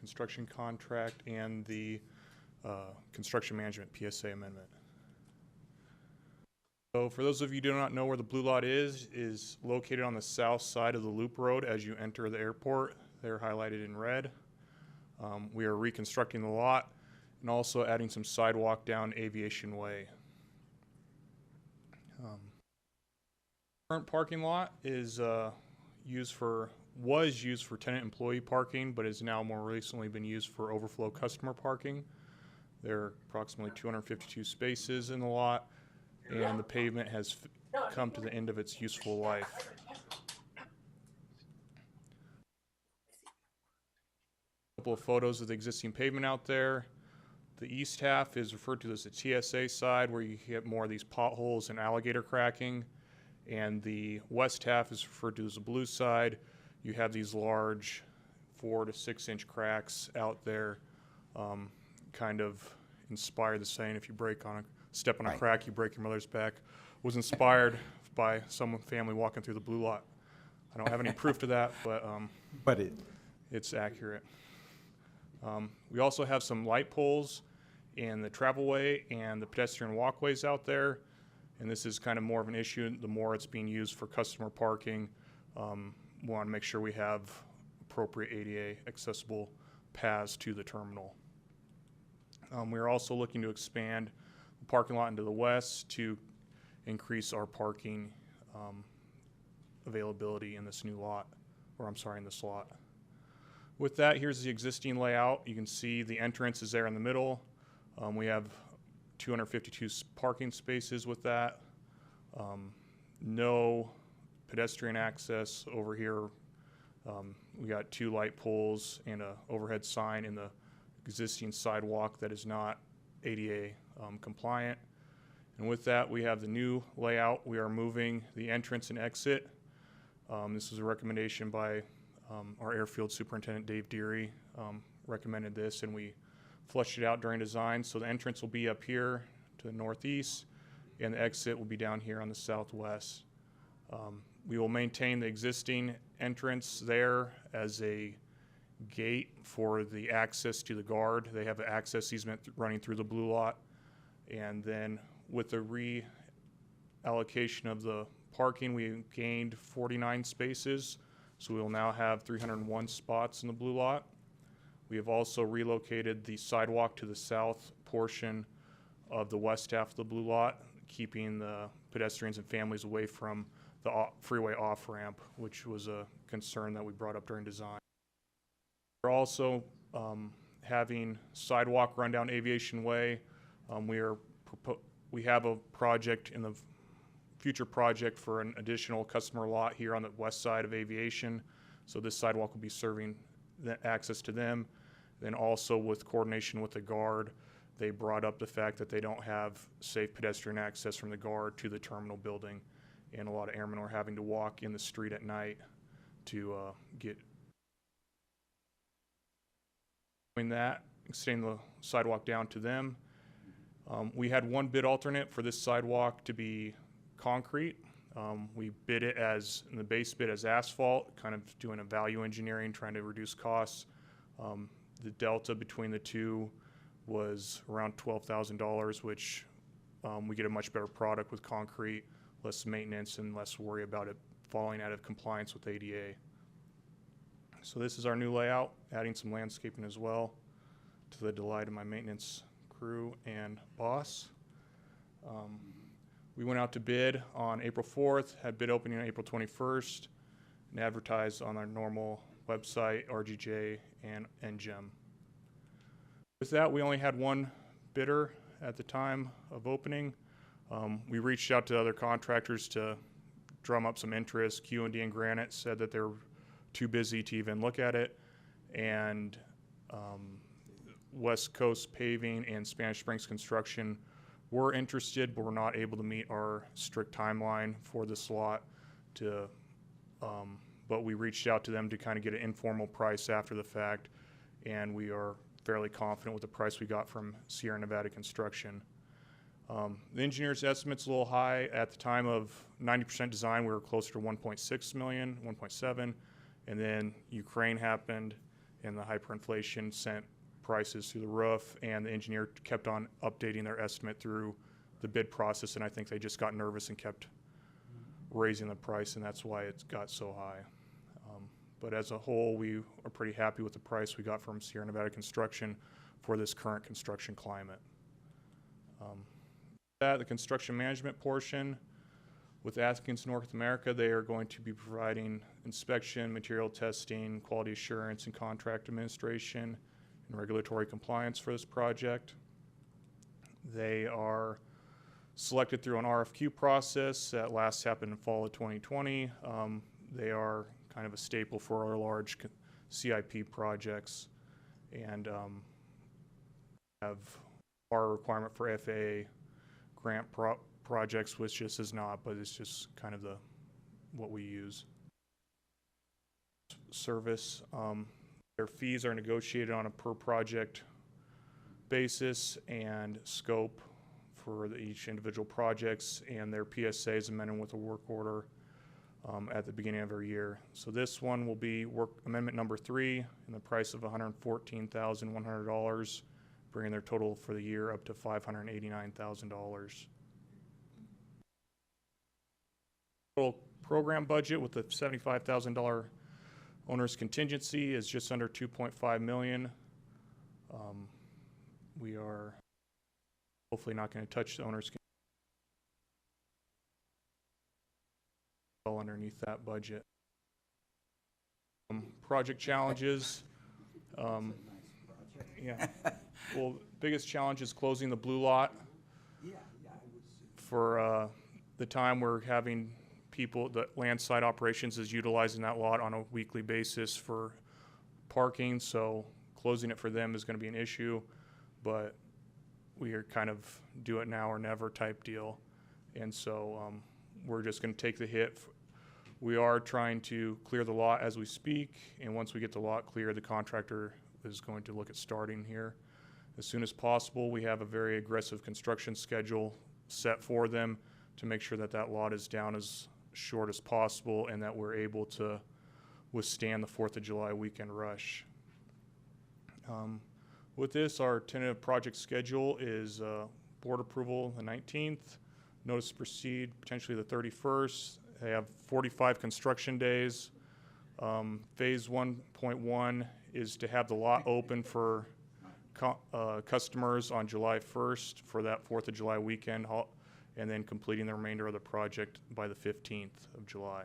construction contract and the construction management PSA amendment. So for those of you who do not know where the blue lot is located on the south side of the loop road as you enter the airport. They're highlighted in red. We are reconstructing the lot and also adding some sidewalk down Aviation Way. Current parking lot is was used for tenant employee parking, but has now more recently been used for overflow customer parking. There are approximately 252 spaces in the lot, and the pavement has come to the end of its useful life. A couple of photos of the existing pavement out there. The east half is referred to as the TSA side, where you get more of these potholes and alligator cracking. And the west half is referred to as the blue side. You have these large 4 to 6 inch cracks out there, kind of inspired the saying, if you step on a crack, you break your mother's back. Was inspired by some family walking through the blue lot. I don't have any proof to that, but it's accurate. We also have some light poles in the travelway and the pedestrian walkways out there. And this is kind of more of an issue. The more it's being used for customer parking, we want to make sure we have appropriate ADA accessible paths to the terminal. We're also looking to expand the parking lot into the west to increase our parking availability in this new lot, in this lot. With that, here's the existing layout. You can see the entrance is there in the middle. We have 252 parking spaces with that. No pedestrian access over here. We got 2 light poles and an overhead sign in the existing sidewalk that is not ADA compliant. And with that, we have the new layout. We are moving the entrance and exit. This was a recommendation by our airfield superintendent, Dave Deary, recommended this, and we flushed it out during design. So the entrance will be up here to the northeast, and the exit will be down here on the southwest. We will maintain the existing entrance there as a gate for the access to the guard. They have an access easement running through the blue lot. And then with the reallocation of the parking, we gained 49 spaces. So we will now have 301 spots in the blue lot. We have also relocated the sidewalk to the south portion of the west half of the blue lot, keeping the pedestrians and families away from the freeway off-ramp, which was a concern that we brought up during design. We're also having sidewalk run down Aviation Way. We have a project in the future project for an additional customer lot here on the west side of Aviation. So this sidewalk will be serving the access to them. Then also with coordination with the guard, they brought up the fact that they don't have safe pedestrian access from the guard to the terminal building. And a lot of airmen are having to walk in the street at night to get doing that, extending the sidewalk down to them. We had one bid alternate for this sidewalk to be concrete. We bid it in the base bid as asphalt, kind of doing a value engineering, trying to reduce costs. The delta between the two was around $12,000, which we get a much better product with concrete, less maintenance, and less worry about it falling out of compliance with ADA. So this is our new layout, adding some landscaping as well, to the delight of my maintenance crew and boss. We went out to bid on April 4th, had bid opening on April 21st, and advertised on our normal website, RGJ and NGEM. With that, we only had one bidder at the time of opening. We reached out to other contractors to drum up some interest. Q&D and Granite said that they're too busy to even look at it, and West Coast Paving and Spanish Springs Construction were interested, but were not able to meet our strict timeline for this lot. But we reached out to them to kind of get an informal price after the fact, and we are fairly confident with the price we got from Sierra Nevada Construction. The engineer's estimate's a little high. At the time of 90% design, we were closer to 1.6 million, 1.7, and then Ukraine happened, and the hyperinflation sent prices through the roof, and the engineer kept on updating their estimate through the bid process, and I think they just got nervous and kept raising the price, and that's why it got so high. But as a whole, we are pretty happy with the price we got from Sierra Nevada Construction for this current construction climate. The construction management portion, with Atkins North America, they are going to be providing inspection, material testing, quality assurance, and contract administration and regulatory compliance for this project. They are selected through an RFQ process that last happened in fall of 2020. They are kind of a staple for our large CIP projects, and have our requirement for FAA grant projects, which just is not, but it's just kind of what we use. Service, their fees are negotiated on a per project basis and scope for each individual projects, and their PSA is amended with a work order at the beginning of every year. So this one will be work amendment number 3 in the price of $114,100, bringing their total for the year up to $589,000. Total program budget with the $75,000 owner's contingency is just under $2.5 million. We are hopefully not going to touch the owner's well underneath that budget. Project challenges. Yeah. Well, biggest challenge is closing the blue lot. For the time we're having people, the land site operations is utilizing that lot on a weekly basis for parking, so closing it for them is going to be an issue, but we are kind of do it now or never type deal, and so we're just going to take the hit. We are trying to clear the lot as we speak, and once we get the lot clear, the contractor is going to look at starting here as soon as possible. We have a very aggressive construction schedule set for them to make sure that that lot is down as short as possible and that we're able to withstand the 4th of July weekend rush. With this, our tentative project schedule is board approval the 19th, notice to proceed potentially the 31st. They have 45 construction days. Phase 1.1 is to have the lot open for customers on July 1st for that 4th of July weekend, and then completing the remainder of the project by the 15th of July.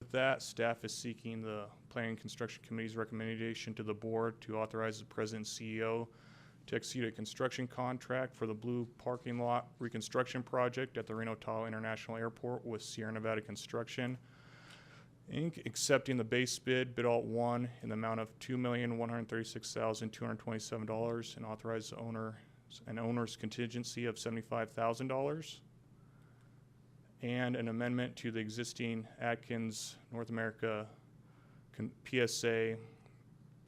With that, staff is seeking the Planning and Construction Committee's recommendation to the board to authorize the President and CEO to execute a construction contract for the blue parking lot reconstruction project at the Reno-Tahoe International Airport with Sierra Nevada Construction, Inc., accepting the base bid, bid alt 1, in the amount of $2,136,227, and authorize the owner's contingency of $75,000, and an amendment to the existing Atkins North America PSA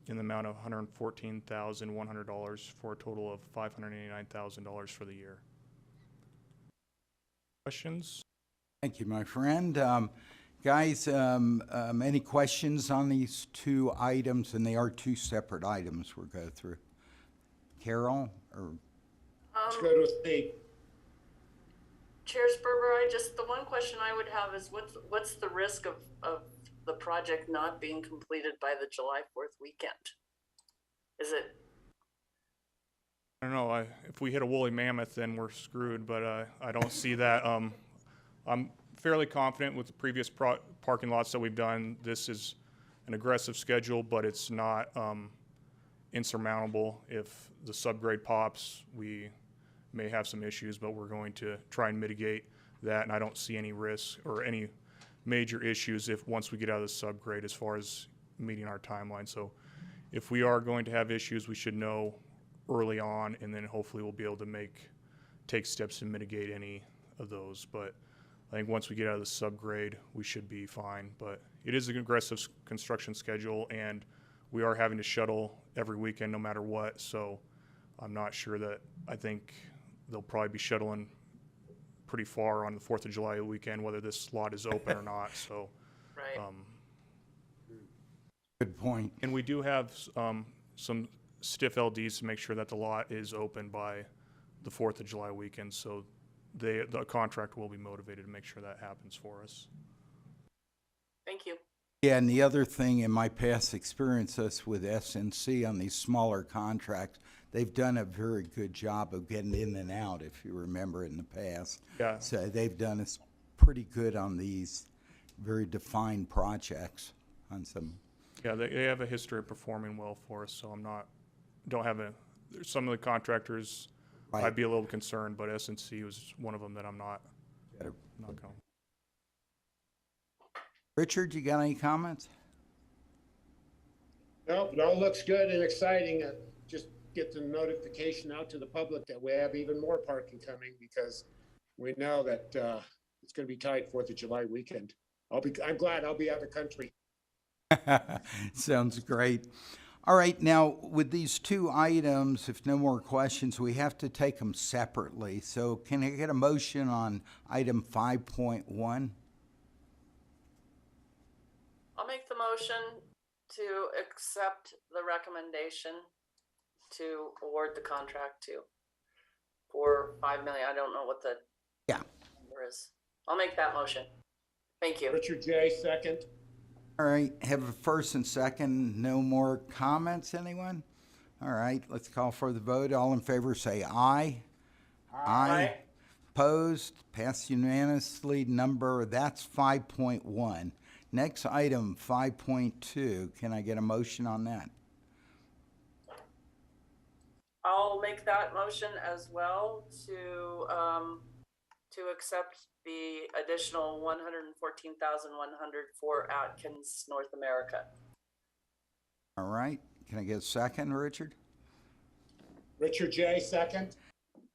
in the amount of $114,100 for a total of $589,000 for the year. Questions? Thank you, my friend. Guys, any questions on these two items? And they are two separate items we'll go through. Carol? Or It's good with me. Chair Sperber, the one question I would have is what's the risk of the project not being completed by the July 4th weekend? Is it? I don't know. If we hit a woolly mammoth, then we're screwed, but I don't see that. I'm fairly confident with the previous parking lots that we've done. This is an aggressive schedule, but it's not insurmountable. If the subgrade pops, we may have some issues, but we're going to try and mitigate that, and I don't see any risks or any major issues once we get out of the subgrade as far as meeting our timeline. So if we are going to have issues, we should know early on, and then hopefully we'll be able to take steps to mitigate any of those. But I think once we get out of the subgrade, we should be fine. But it is an aggressive construction schedule, and we are having to shuttle every weekend no matter what. So I'm not sure that, I think they'll probably be shuttling pretty far on the 4th of July weekend, whether this slot is open or not. So, right. Good point. And we do have some stiff LDs to make sure that the lot is open by the 4th of July weekend, so the contractor will be motivated to make sure that happens for us. Thank you. Yeah, and the other thing in my past experiences with SNC on these smaller contracts, they've done a very good job of getting in and out, if you remember in the past. Yeah. So they've done us pretty good on these very defined projects on some. Yeah, they have a history of performing well for us, so there's some of the contractors Right. I'd be a little concerned, but SNC was one of them that I'm not going. Richard, you got any comments? No, it all looks good and exciting. Just get the notification out to the public that we have even more parking coming, because we know that it's going to be tight 4th of July weekend. I'm glad I'll be out of the country. Sounds great. All right, now with these two items, if no more questions, we have to take them separately. So can I get a motion on item 5.1? I'll make the motion to accept the recommendation to award the contract for $5 million. I don't know what the number is. I'll make that motion. Thank you. Richard J., second. All right, have a first and second. No more comments, anyone? All right, let's call for the vote. All in favor say aye. Aye. Opposed? Passed unanimously. That's 5.1. Next item, 5.2. Can I get a motion on that? I'll make that motion as well to accept the additional $114,100 for Atkins, North America. All right, can I get a second, Richard? Richard J., second.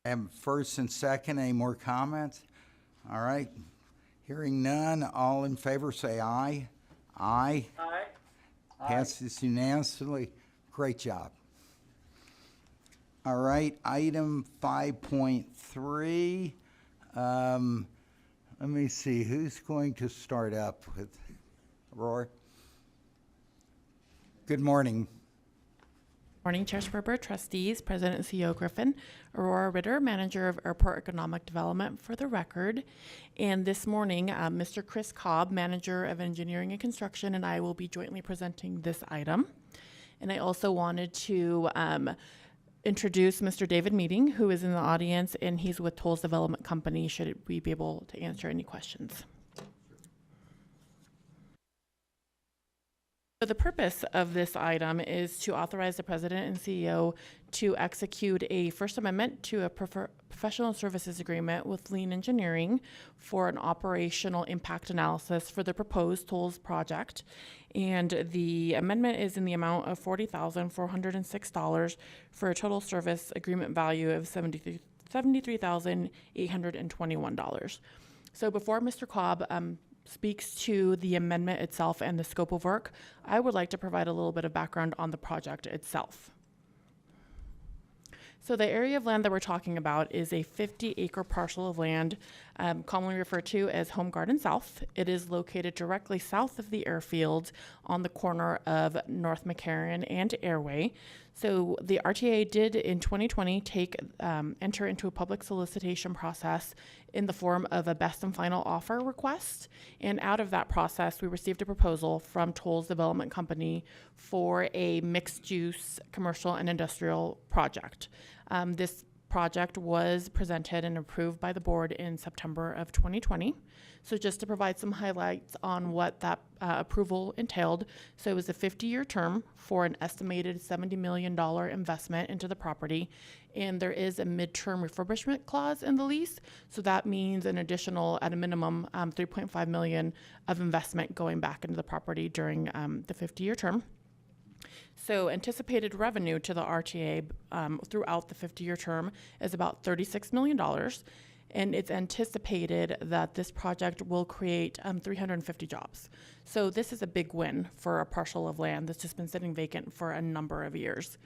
Have first and second. Any more comments? All right. Hearing none, all in favor say aye. Aye. Aye. Passes unanimously. Great job. All right, item 5.3. Let me see, who's going to start up with Roar? Good morning. Morning, Chair Sperber, trustees, President and CEO Griffin, Aurora Ritter, Manager of Airport Economic Development for the record. And this morning, Mr. Chris Cobb, Manager of Engineering and Construction, and I will be jointly presenting this item. And I also wanted to introduce Mr. David Meeting, who is in the audience, and he's with Tolls Development Company, should we be able to answer any questions. So the purpose of this item is to authorize the President and CEO to execute a First Amendment to a professional services agreement with Lean Engineering for an operational impact analysis for the proposed tolls project. And the amendment is in the amount of $40,406 for a total service agreement value of $73,821. So before Mr. Cobb speaks to the amendment itself and the scope of work, I would like to provide a little bit of background on the project itself. So the area of land that we're talking about is a 50-acre parcel of land, commonly referred to as Home Garden South. It is located directly south of the airfield on the corner of North McCarran and Airway. So the RTA did in 2020 enter into a public solicitation process in the form of a best and final offer request. And out of that process, we received a proposal from Tolls Development Company for a mixed-use commercial and industrial project. This project was presented and approved by the board in September of 2020. So just to provide some highlights on what that approval entailed. So it was a 50-year term for an estimated $70 million investment into the property. And there is a midterm refurbishment clause in the lease. So that means an additional, at a minimum, $3.5 million of investment going back into the property during the 50-year term. So anticipated revenue to the RTA throughout the 50-year term is about $36 million. And it's anticipated that this project will create 350 jobs. So this is a big win for a parcel of land that's just been sitting vacant for a number of years.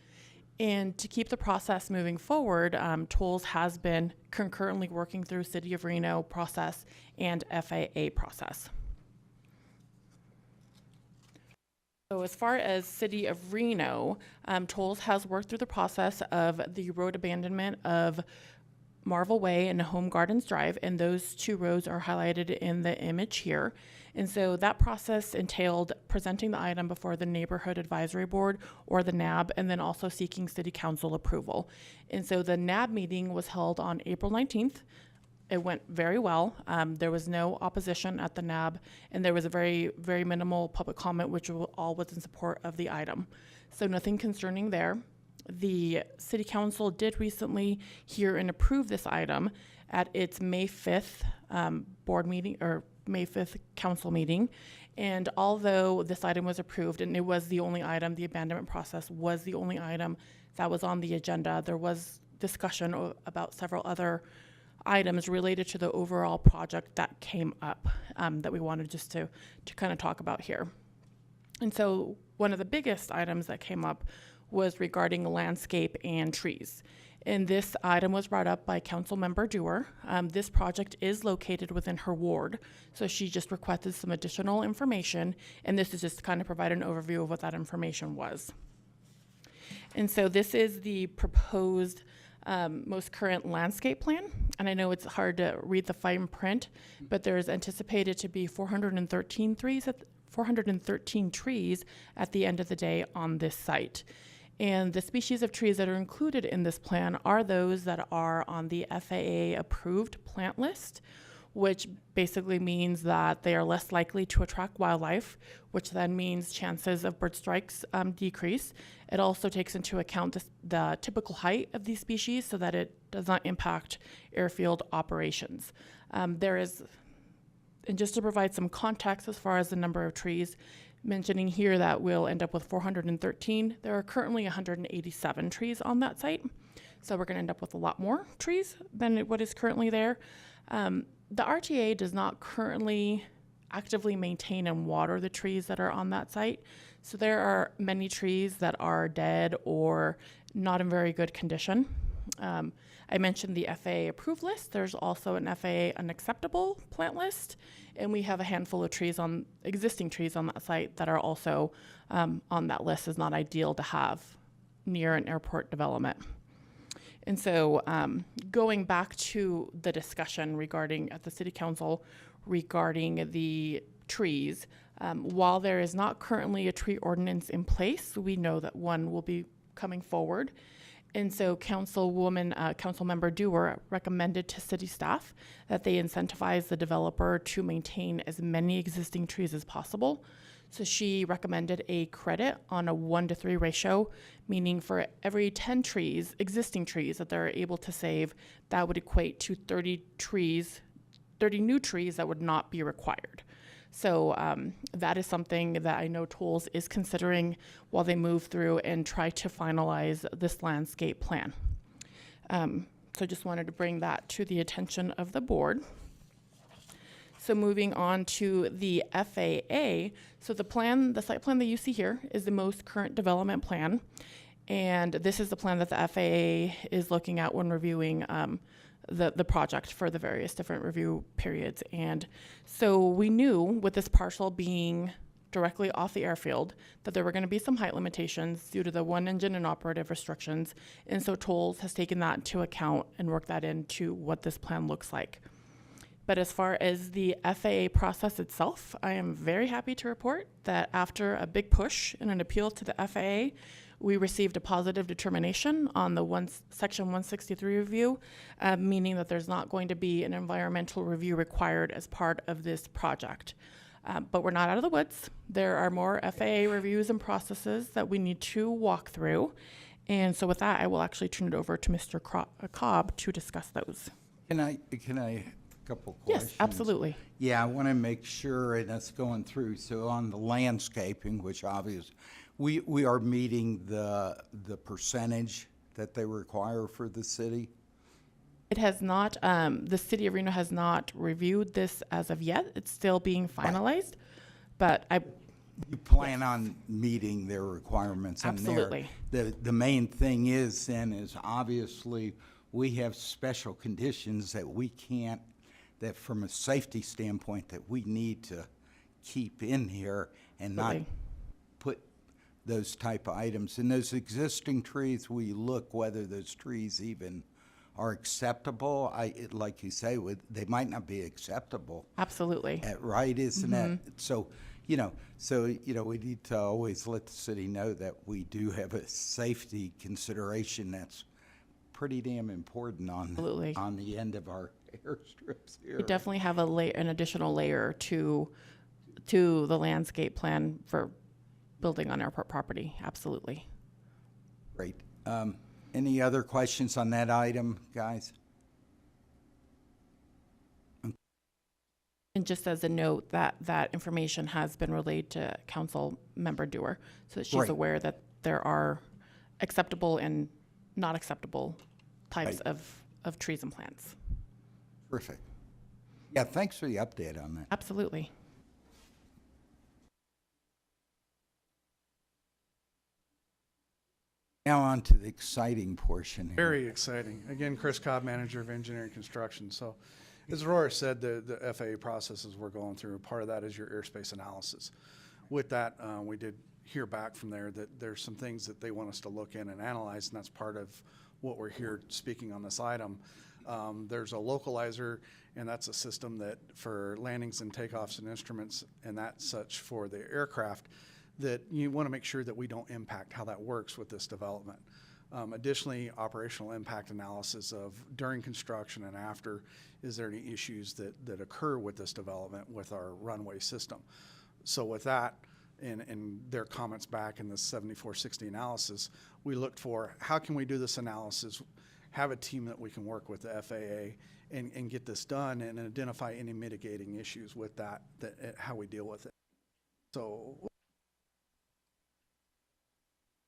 And to keep the process moving forward, Tolls has been concurrently working through City of Reno process and FAA process. So as far as City of Reno, Tolles has worked through the process of the road abandonment of Marvel Way and Home Gardens Drive, and those two roads are highlighted in the image here. And so that process entailed presenting the item before the Neighborhood Advisory Board, or the NAB, and then also seeking City Council approval. And so the NAB meeting was held on April 19th. It went very well. There was no opposition at the NAB, and there was a very, very minimal public comment, which all was in support of the item. So nothing concerning there. The City Council did recently hear and approve this item at its May 5th board meeting, or May 5th council meeting. And although this item was approved, and it was the only item, the abandonment process was the only item that was on the agenda, there was discussion about several other items related to the overall project that came up that we wanted just to kind of talk about here. And so one of the biggest items that came up was regarding landscape and trees. And this item was brought up by Council Member Dewar. This project is located within her ward, so she just requested some additional information, and this is just to kind of provide an overview of what that information was. And so this is the proposed most current landscape plan, and I know it's hard to read the fine print, but there's anticipated to be 413 trees at the end of the day on this site. And the species of trees that are included in this plan are those that are on the FAA approved plant list, which basically means that they are less likely to attract wildlife, which then means chances of bird strikes decrease. It also takes into account the typical height of these species so that it does not impact airfield operations. And just to provide some context as far as the number of trees, mentioning here that we'll end up with 413. There are currently 187 trees on that site. So we're gonna end up with a lot more trees than what is currently there. The RTA does not currently actively maintain and water the trees that are on that site. So there are many trees that are dead or not in very good condition. I mentioned the FAA approved list. There's also an FAA unacceptable plant list, and we have a handful of existing trees on that site that are also on that list. Is not ideal to have near an airport development. And so going back to the discussion at the City Council regarding the trees, while there is not currently a tree ordinance in place, we know that one will be coming forward. And so Councilmember Dewar recommended to city staff that they incentivize the developer to maintain as many existing trees as possible. So she recommended a credit on a 1-to-3 ratio, meaning for every 10 trees, existing trees that they're able to save, that would equate to 30 new trees that would not be required. So that is something that I know Tolles is considering while they move through and try to finalize this landscape plan. So just wanted to bring that to the attention of the board. So moving on to the FAA. So the site plan that you see here is the most current development plan. And this is the plan that the FAA is looking at when reviewing the project for the various different review periods. And so we knew with this parcel being directly off the airfield that there were going to be some height limitations due to the one engine and operative restrictions. And so Tolles has taken that into account and worked that into what this plan looks like. But as far as the FAA process itself, I am very happy to report that after a big push and an appeal to the FAA, we received a positive determination on the Section 163 review, meaning that there's not going to be an environmental review required as part of this project. But we're not out of the woods. There are more FAA reviews and processes that we need to walk through. And so with that, I will actually turn it over to Mr. Cobb to discuss those. Can I couple questions? Yes, absolutely. Yeah, I want to make sure, and that's going through. So on the landscaping, which obviously we are meeting the percentage that they require for the city. It has not. The City of Reno has not reviewed this as of yet. It's still being finalized, but you plan on meeting their requirements. Absolutely. The main thing is obviously we have special conditions that we can't. That from a safety standpoint that we need to keep in here and not put those type of items. And those existing trees, we look whether those trees even are acceptable. Like you say, they might not be acceptable. Absolutely. Right, isn't it? So, we need to always let the city know that we do have a safety consideration that's pretty damn important Absolutely. on the end of our airstrips here. We definitely have an additional layer to the landscape plan for building on airport property. Absolutely. Great. Any other questions on that item, guys? And just as a note, that information has been relayed to Council Member Dewar, so that she's Right. aware that there are acceptable and not acceptable types Right. of trees and plants. Terrific. Yeah, thanks for the update on that. Absolutely. Now on to the exciting portion here. Very exciting. Again, Chris Cobb, Manager of Engineering Construction. So as Aurora said, the FAA processes we're going through, part of that is your airspace analysis. With that, we did hear back from there that there's some things that they want us to look in and analyze, and that's part of what we're here speaking on this item. There's a localizer, and that's a system that for landings and takeoffs and instruments and that such for the aircraft, that you want to make sure that we don't impact how that works with this development. Additionally, operational impact analysis of during construction and after, is there any issues that occur with this development with our runway system? So with that, and their comments back in the 7460 analysis, we looked for how can we do this analysis, have a team that we can work with the FAA and get this done and identify any mitigating issues with that how we deal with it. So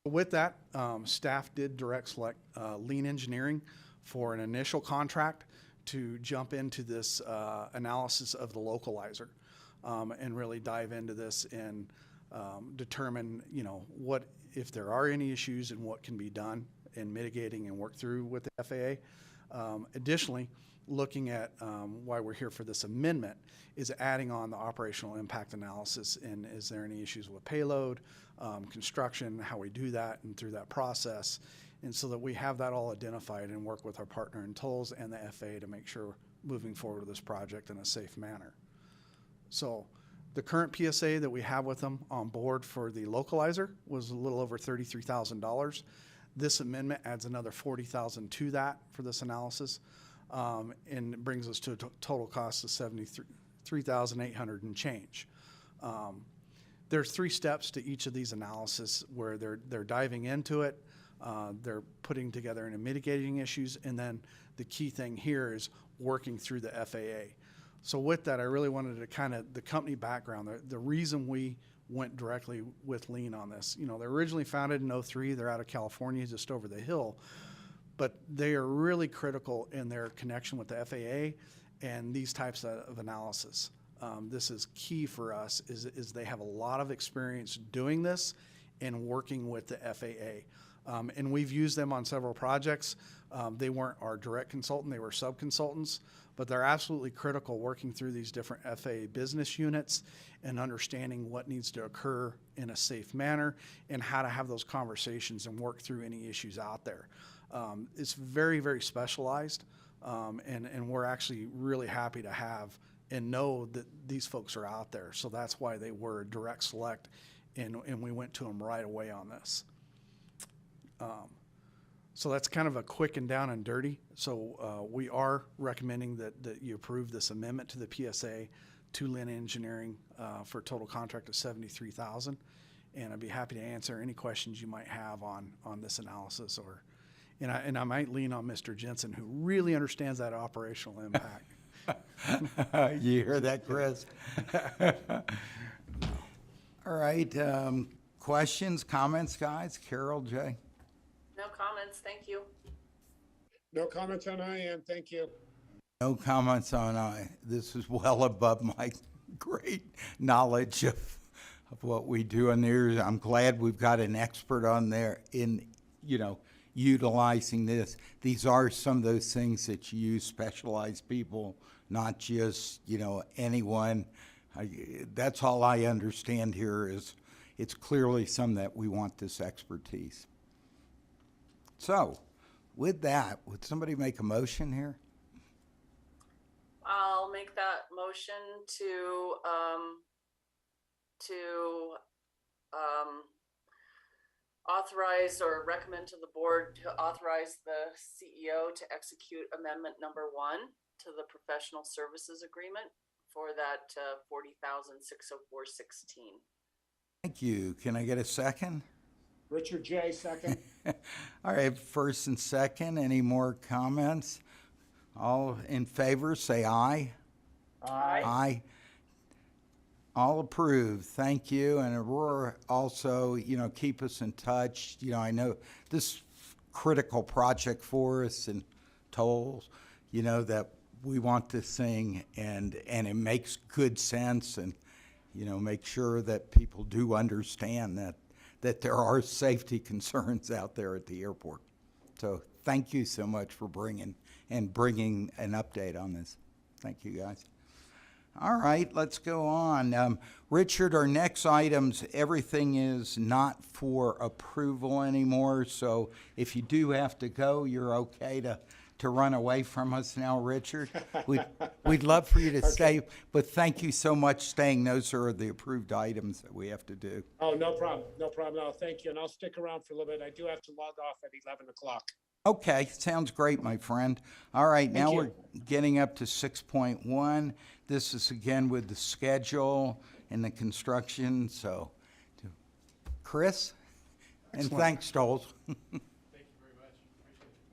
with that, staff did direct select Lean Engineering for an initial contract to jump into this analysis of the localizer and really dive into this and determine, what if there are any issues and what can be done in mitigating and work through with the FAA. Additionally, looking at why we're here for this amendment is adding on the operational impact analysis and is there any issues with payload, construction, how we do that and through that process, and so that we have that all identified and work with our partner in tolls and the FAA to make sure moving forward with this project in a safe manner. So the current PSA that we have with them on board for the localizer was a little over $33,000. This amendment adds another $40,000 to that for this analysis, and brings us to a total cost of $73,800 and change. There's 3 steps to each of these analysis where they're diving into it, they're putting together and mitigating issues, and then the key thing here is working through the FAA. So with that, I really wanted to kind of the company background, the reason we went directly with Lean on this. They're originally founded in 2003. They're out of California, just over the hill, but they are really critical in their connection with the FAA and these types of analysis. This is key for us is they have a lot of experience doing this and working with the FAA. And we've used them on several projects. They weren't our direct consultant, they were sub-consultants, but they're absolutely critical working through these different FAA business units and understanding what needs to occur in a safe manner and how to have those conversations and work through any issues out there. It's very, very specialized, and we're actually really happy to have and know that these folks are out there. So that's why they were a direct select, and we went to them right away on this. So that's kind of a quick and down and dirty. So we are recommending that you approve this amendment to the PSA to Lynn Engineering for a total contract of $73,000. And I'd be happy to answer any questions you might have on this analysis, and I might lean on Mr. Jensen, who really understands that operational impact. You hear that, Chris? All right. Questions, comments, guys? Carol, Jay? No comments, thank you. No comments on my end, thank you. No comments on this is well above my great knowledge of what we do in there. I'm glad we've got an expert on there in, utilizing this. These are some of those things that you use specialized people, not just, anyone. That's all I understand here it's clearly some that we want this expertise. So, with that, would somebody make a motion here? I'll make that motion to authorize or recommend to the board to authorize the CEO to execute amendment number 1 to the professional services agreement for that 40,604.16. Thank you. Can I get a second? Richard J., second. All right, first and second. Any more comments? All in favor, say aye. Aye. Aye. All approved. Thank you. And Aurora, also, keep us in touch. I know this critical project for us and tolls, that we want this thing and it makes good sense, and, make sure that people do understand that there are safety concerns out there at the airport. So thank you so much for bringing an update on this. Thank you, guys. All right, let's go on. Richard, our next items, everything is not for approval anymore. So if you do have to go, you're okay to run away from us now, Richard. We'd love for you to stay, but thank you so much for staying. Those are the approved items that we have to do. Oh, no problem. No problem at all. Thank you. And I'll stick around for a little bit. I do have to log off at 11 o'clock. Okay, sounds great, my friend. All right, now you. we're getting up to 6.1. This is again with the schedule and the construction. So, Chris, and Excellent. thanks, Stoles. Thank you very much.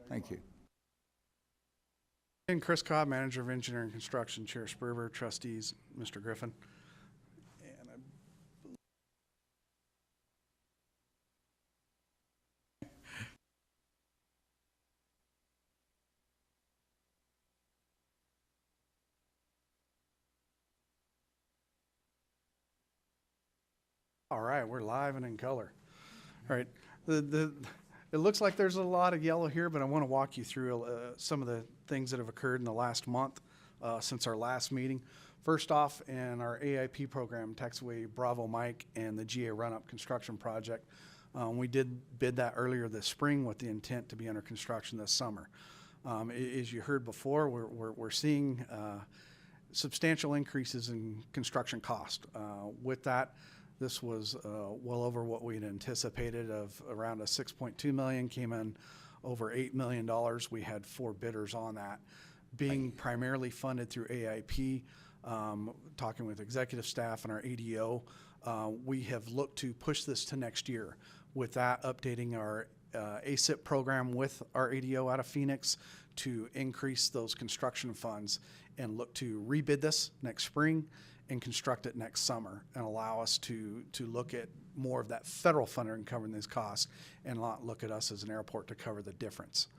Thank you. And Chris Cobb, Manager of Engineering and Construction, Chair Sperber, Trustees, Mr. Griffin. And all right, we're live and in color. All right, it looks like there's a lot of yellow here, but I want to walk you through some of the things that have occurred in the last month since our last meeting. First off, in our AIP program, Taxiway Bravo Mike and the GA Run-Up Construction Project, we did bid that earlier this spring with the intent to be under construction this summer. As you heard before, we're seeing substantial increases in construction cost. With that, this was well over what we had anticipated of around a 6.2 million, came in over $8 million. We had 4 bidders on that, being primarily funded through AIP. Talking with executive staff and our ADO, we have looked to push this to next year. With that, updating our ASIP program with our ADO out of Phoenix to increase those construction funds and look to rebid this next spring and construct it next summer, and allow us to look at more of that federal funding covering these costs and not look at us as an airport to cover the difference.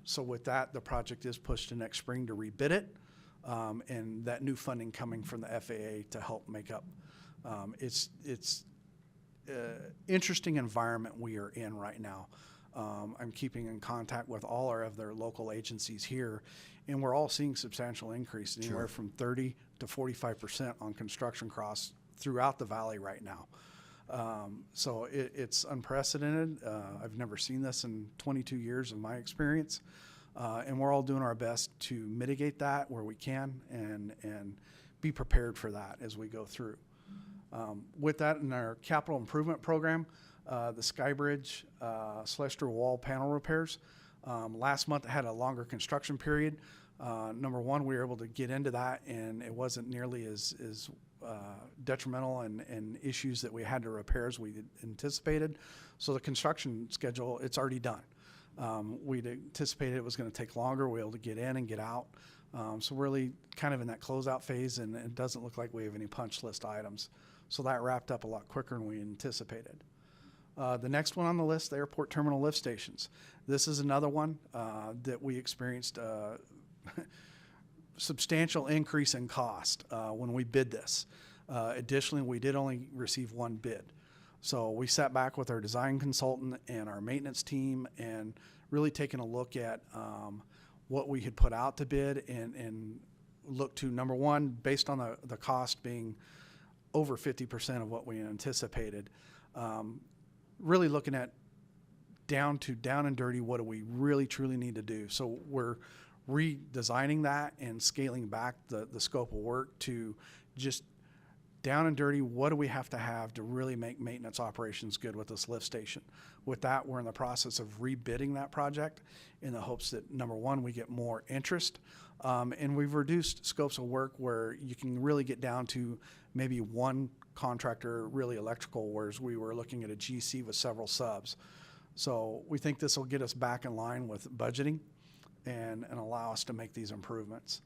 So with that, the project is pushed to next spring to rebid it, and that new funding coming from the FAA to help make up. It's interesting environment we are in right now. I'm keeping in contact with all our other local agencies here, and we're all seeing substantial increase, anywhere from 30 to 45% on construction costs throughout the valley right now. So it's unprecedented. I've never seen this in 22 years of my experience, and we're all doing our best to mitigate that where we can and be prepared for that as we go through. With that, in our capital improvement program, the Skybridge celestial wall panel repairs. Last month, it had a longer construction period. Number one, we were able to get into that, and it wasn't nearly as detrimental and issues that we had to repair as we anticipated. So the construction schedule, it's already done. We'd anticipated it was going to take longer. We were able to get in and get out. So really kind of in that closeout phase, and it doesn't look like we have any punch list items. So that wrapped up a lot quicker than we anticipated. The next one on the list, the airport terminal lift stations. This is another one that we experienced substantial increase in cost when we bid this. Additionally, we did only receive one bid. So we sat back with our design consultant and our maintenance team and really taking a look at what we had put out to bid and look to, number one, based on the cost being over 50% of what we anticipated. Really looking at down and dirty, what do we really truly need to do? So we're redesigning that and scaling back the scope of work to just down and dirty, what do we have to really make maintenance operations good with this lift station? With that, we're in the process of rebidding that project in the hopes that, number one, we get more interest, and we've reduced scopes of work where you can really get down to maybe one contractor, really electrical, whereas we were looking at a GC with several subs. So we think this will get us back in line with budgeting and allow us to make these improvements.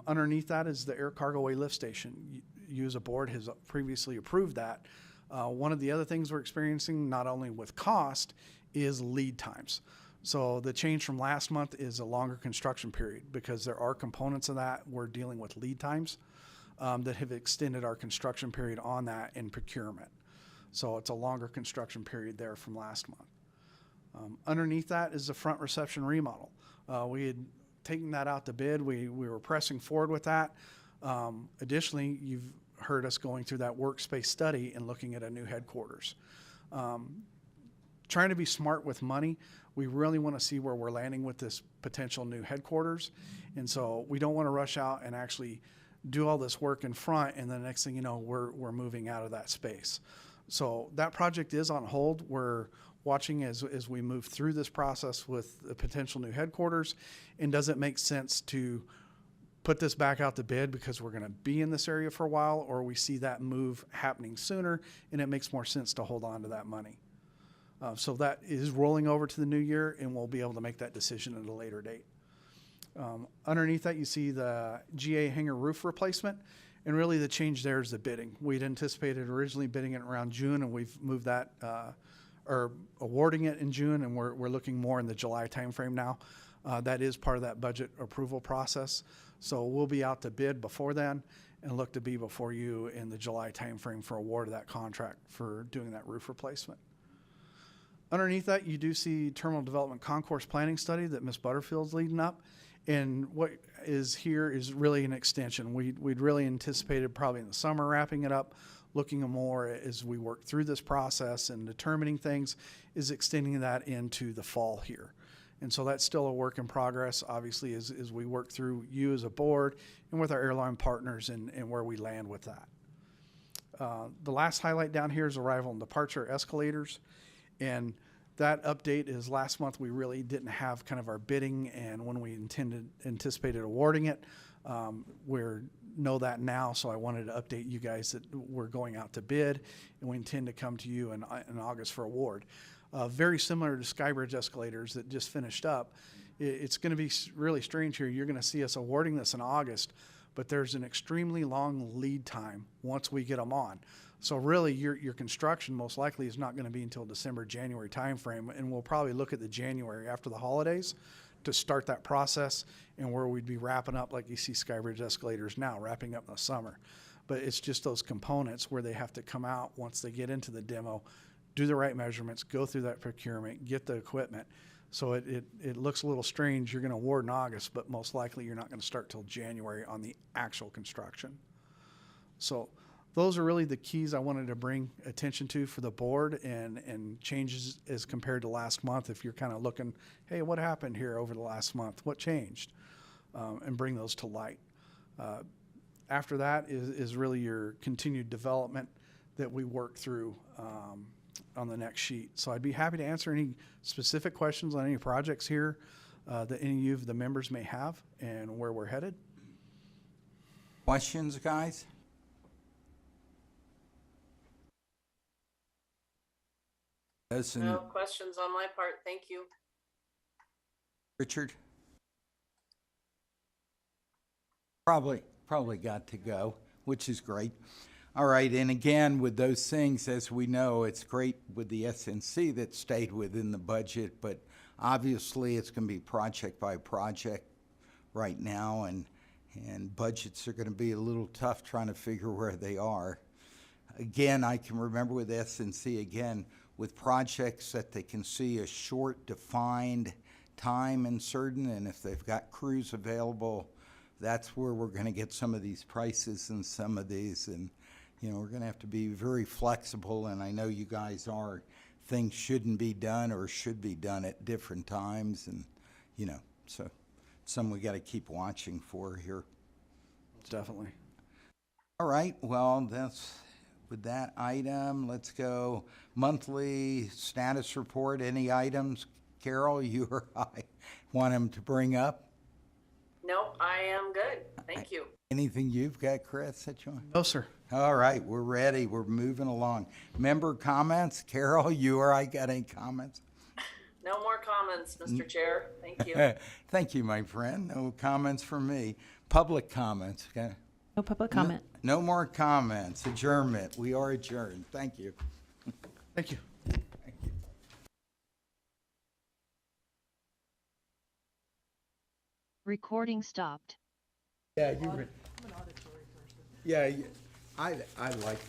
Underneath that is the air cargo-way lift station. You as a board has previously approved that. One of the other things we're experiencing, not only with cost, is lead times. So the change from last month is a longer construction period because there are components of that we're dealing with lead times that have extended our construction period on that in procurement. So it's a longer construction period there from last month. Underneath that is the front reception remodel. We had taken that out to bid. We were pressing forward with that. Additionally, you've heard us going through that workspace study and looking at a new headquarters. Trying to be smart with money, we really want to see where we're landing with this potential new headquarters. And so we don't want to rush out and actually do all this work in front, and the next thing you know, we're moving out of that space. So that project is on hold. We're watching as we move through this process with the potential new headquarters. And does it make sense to put this back out to bid because we're going to be in this area for a while, or we see that move happening sooner and it makes more sense to hold on to that money? So that is rolling over to the new year, and we'll be able to make that decision at a later date. Underneath that, you see the GA hangar roof replacement, and really the change there is the bidding. We'd anticipated originally bidding it around June, and we've moved that, or awarding it in June, and we're looking more in the July timeframe now. That is part of that budget approval process. So we'll be out to bid before then and look to be before you in the July timeframe for award of that contract for doing that roof replacement. Underneath that, you do see terminal development concourse planning study that Ms. Butterfield's leading up. And what is here is really an extension. We'd really anticipated probably in the summer wrapping it up, looking more as we work through this process and determining things, is extending that into the fall here. And so that's still a work in progress, obviously, as we work through you as a board and with our airline partners and where we land with that. The last highlight down here is arrival and departure escalators. And that update is last month we really didn't have kind of our bidding and when we anticipated awarding it. We know that now, so I wanted to update you guys that we're going out to bid and we intend to come to you in August for award. Very similar to Skybridge escalators that just finished up. It's going to be really strange here. You're going to see us awarding this in August, but there's an extremely long lead time once we get them on. So really your construction most likely is not going to be until December, January timeframe, and we'll probably look at the January after the holidays to start that process, and where we'd be wrapping up like you see Skybridge escalators now, wrapping up in the summer. But it's just those components where they have to come out once they get into the demo, do the right measurements, go through that procurement, get the equipment. So it looks a little strange. You're going to award in August, but most likely you're not going to start till January on the actual construction. So those are really the keys I wanted to bring attention to for the board and changes as compared to last month. If you're kind of looking, hey, what happened here over the last month? What changed? And bring those to light. After that is really your continued development that we work through on the next sheet. So I'd be happy to answer any specific questions on any projects here that any of the members may have and where we're headed. Questions, guys? No questions on my part. Thank you. Richard? Probably got to go, which is great. All right, and again, with those things, as we know, it's great with the SNC that stayed within the budget, but obviously it's going to be project by project right now, and budgets are going to be a little tough trying to figure where they are. Again, I can remember with SNC, again, with projects that they can see a short, defined time and certain, and if they've got crews available, that's where we're going to get some of these prices and some of these, and you know, we're gonna have to be very flexible, and I know you guys are. Things shouldn't be done or should be done at different times, and, you know, so something we gotta keep watching for here. Definitely. All right, well, that's, with that item, let's go monthly status report. Any items, Carol, you or I want him to bring up? Nope, I am good. Thank you. Anything you've got, Chris, that you want? No, sir. All right, we're ready. We're moving along. Member comments? Carol, you or I got any comments? No more comments, Mr. Chair. Thank you. Thank you, my friend. No comments from me. Public comments? Okay. No public comment. No more comments. Adjournment. We are adjourned. Thank you. Thank you. Recording stopped. Yeah, you. Yeah, I like